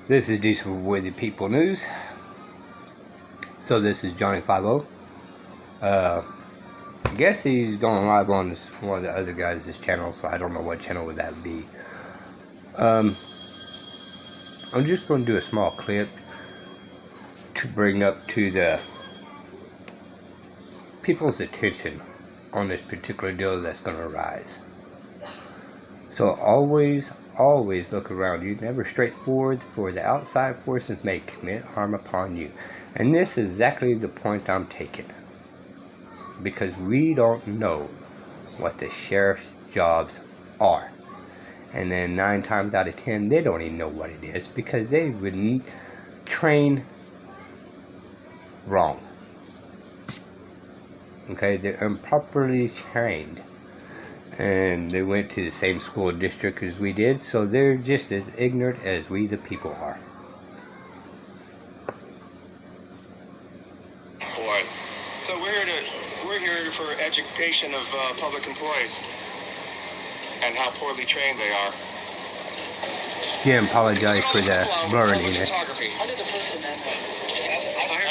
This is Diesel with the People News. So this is Johnny 50. I guess he's going live on one of the other guys' channel, so I don't know what channel would that be. I'm just going to do a small clip to bring up to the people's attention on this particular deal that's going to arise. So always look around you, never straightforward, for the outside forces may commit harm upon you. And this is exactly the point I'm taking. Because we don't know what the sheriff's jobs are. And then 9 times out of 10, they don't even know what it is because they wouldn't train wrong. Okay, they're improperly trained. And they went to the same school district as we did, so they're just as ignorant as we the people are. Boy, so we're here for education of public employees and how poorly trained they are. Yeah, apologize for the blurriness. Oh,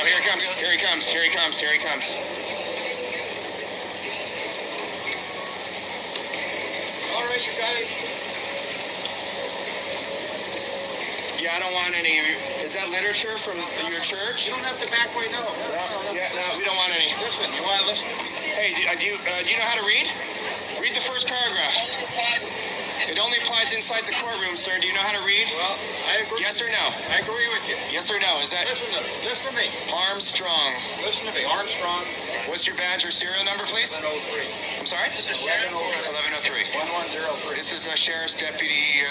here he comes! Here he comes! Here he comes! Here he comes! All right, you guys. Yeah, I don't want any. Is that literature from your church? You don't have to back way, no. Yeah, no, we don't want any. Listen, you want to listen? Hey, do you know how to read? Read the first paragraph. It only applies inside the courtroom, sir. Do you know how to read? Well, I agree. Yes or no? I agree with you. Yes or no? Is that Listen to me. Armstrong? Listen to me. Armstrong. What's your badge or serial number, please? 1103. I'm sorry? 1103. 1103. This is a sheriff's deputy.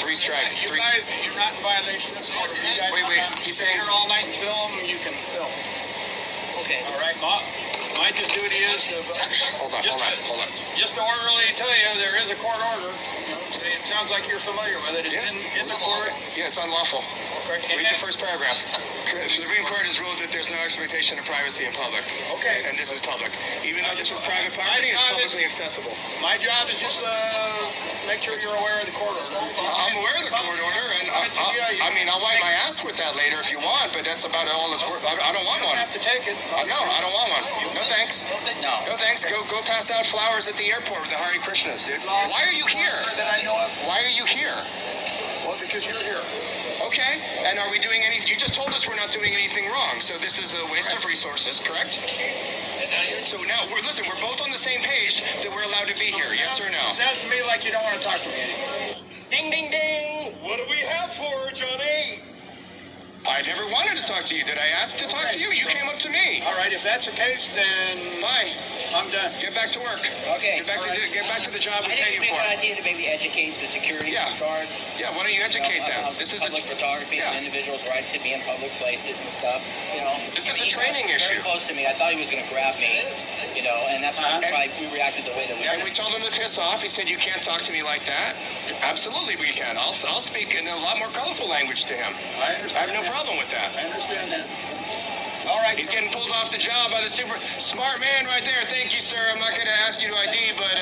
3 strike. You guys, you're not in violation of the order. You guys Wait. He's stay saying here all night and film. You can film. Okay. All right. My just duty is to. Hold on. Just to orderly tell you, there is a court order. You know, it sounds like you're familiar with it. It's in the court. Yeah, it's unlawful. Okay. Read the first paragraph. The Supreme Court has ruled that there's no expectation of privacy in public. Okay. And this is public. Even though this is private property, it's publicly accessible. My job is just make sure you're aware of the court order. I'm aware of the court order, and I'll wipe my ass with that later if you want, but that's about all it's worth. I don't want You one. don't have to take it. No, I don't want one. No thanks. No thanks. Go pass out flowers at the airport with the Hare Krishnas, dude. Why are you here? That I know of. Why are you here? Well, because you're here. Okay. And are we doing anything? You just told us we're not doing anything wrong, so this is a waste of resources, correct? So now, we're both on the same page that we're allowed to be here, yes or no? It sounds to me like you don't want to talk to me anymore. Ding, ding, ding! What do we have for her, Johnny? I never wanted to talk to you. Did I ask to talk to you? You came up to me. All right, if that's the case, then Bye. I'm done. Get back to work. Okay. Get back to the job we I pay think you it'd be a for. good idea to maybe educate the security guards. Yeah, why don't you educate them? Of This is public photography and individuals' rights to be in public places and stuff. You know, This is a he training got issue. Very close to me. I thought he was going to grab me. You know, and that's why we reacted the way that we And we did. told him to piss off. He said, you can't talk to me like that. Absolutely we can. I'll speak in a lot more colorful language to him. I I understand. have no problem with that. I understand that. All right. He's getting pulled off the job by the super smart man right there. Thank you, sir. I'm not going to ask you to ID, but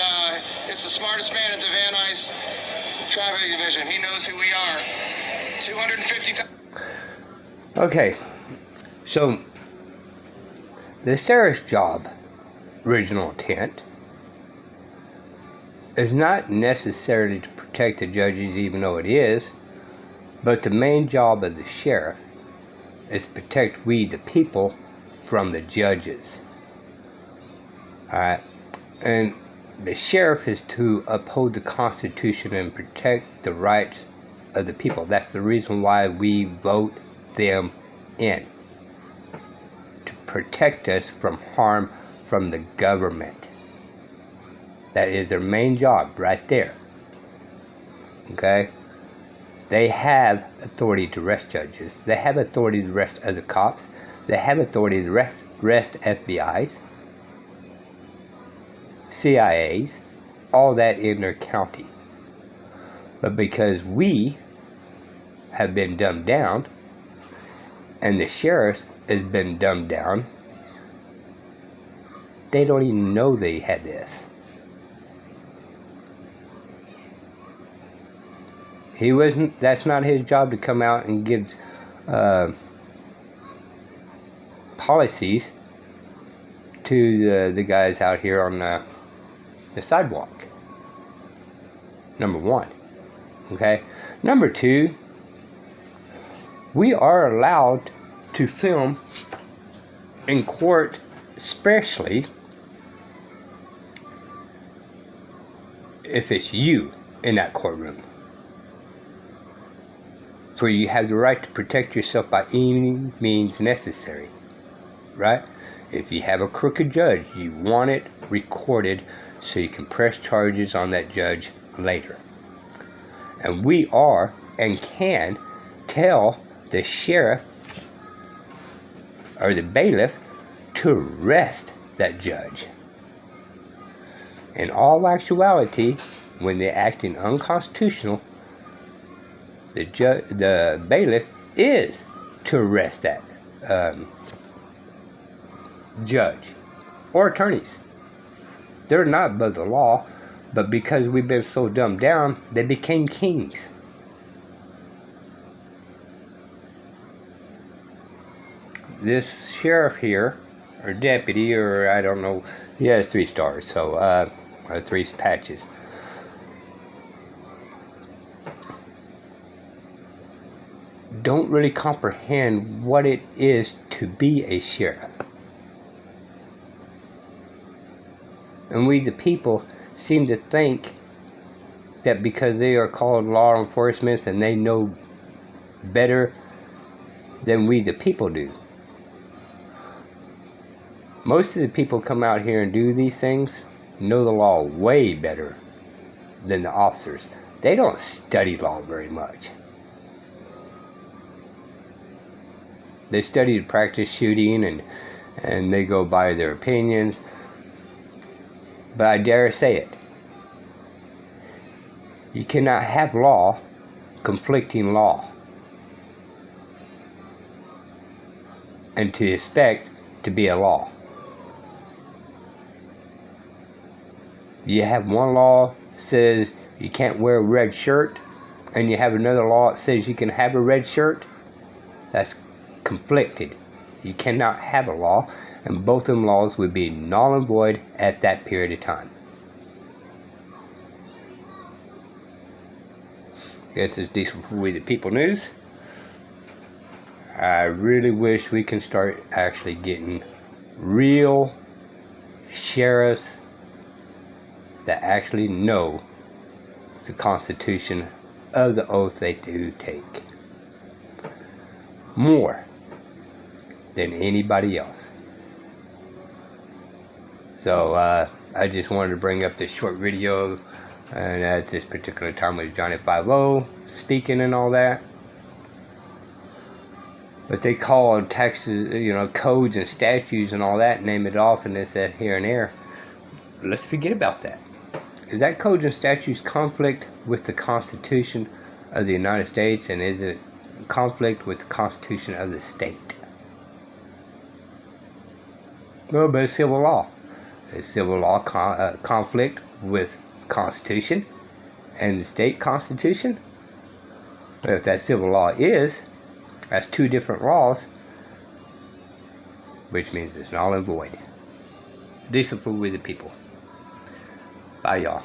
it's the smartest man at the Van Nuys Traffic Division. He knows who we are. 250,000. Okay, so the sheriff's job, original intent, is not necessarily to protect the judges, even though it is, but the main job of the sheriff is to protect we the people from the judges. Alright, and the sheriff is to uphold the Constitution and protect the rights of the people. That's the reason why we vote them in, to protect us from harm from the government. That is their main job right there. Okay? They have authority to arrest judges. They have authority to arrest other cops. They have authority to arrest FBIs, CIAs, all that in their county. But because we have been dumbed down, and the sheriff has been dumbed down, they don't even know they had this. He wasn't. That's not his job to come out and give policies to the guys out here on the sidewalk. Number one. Okay. Number two, we are allowed to film in court, especially if it's you in that courtroom. For you have the right to protect yourself by any means necessary, right? If you have a crooked judge, you want it recorded so you can press charges on that judge later. And we are and can tell the sheriff or the bailiff to arrest that judge. In all actuality, when they're acting unconstitutional, the bailiff is to arrest that judge or attorneys. They're not above the law, but because we've been so dumbed down, they became kings. This sheriff here, or deputy, or I don't know, he has 3 stars, so, or 3 patches. Don't really comprehend what it is to be a sheriff. And we, the people, seem to think that because they are called law enforcement and they know better than we, the people, do. Most of the people come out here and do these things know the law way better than the officers. They don't study law very much. They study to practice shooting and they go by their opinions. But I dare say it. You cannot have law conflicting law. And to expect to be a law. You have one law that says you can't wear a red shirt, and you have another law that says you can have a red shirt. That's conflicted. You cannot have a law, and both of them laws would be null and void at that period of time. This is Diesel for We the People News. I really wish we can start actually getting real sheriffs that actually know the Constitution of the oath they do take. More than anybody else. So I just wanted to bring up this short video, and at this particular time with Johnny 5-0 speaking and all that. But they call taxes, codes and statutes and all that, name it off and this, that, here and there. Let's forget about that. Is that codes and statutes conflict with the Constitution of the United States, and is it conflict with the Constitution of the state? No, but it's civil law. Is civil law conflict with Constitution and the state Constitution? But if that civil law is, that's 2 different laws, which means it's null and void. Diesel for We the People. Bye, y'all.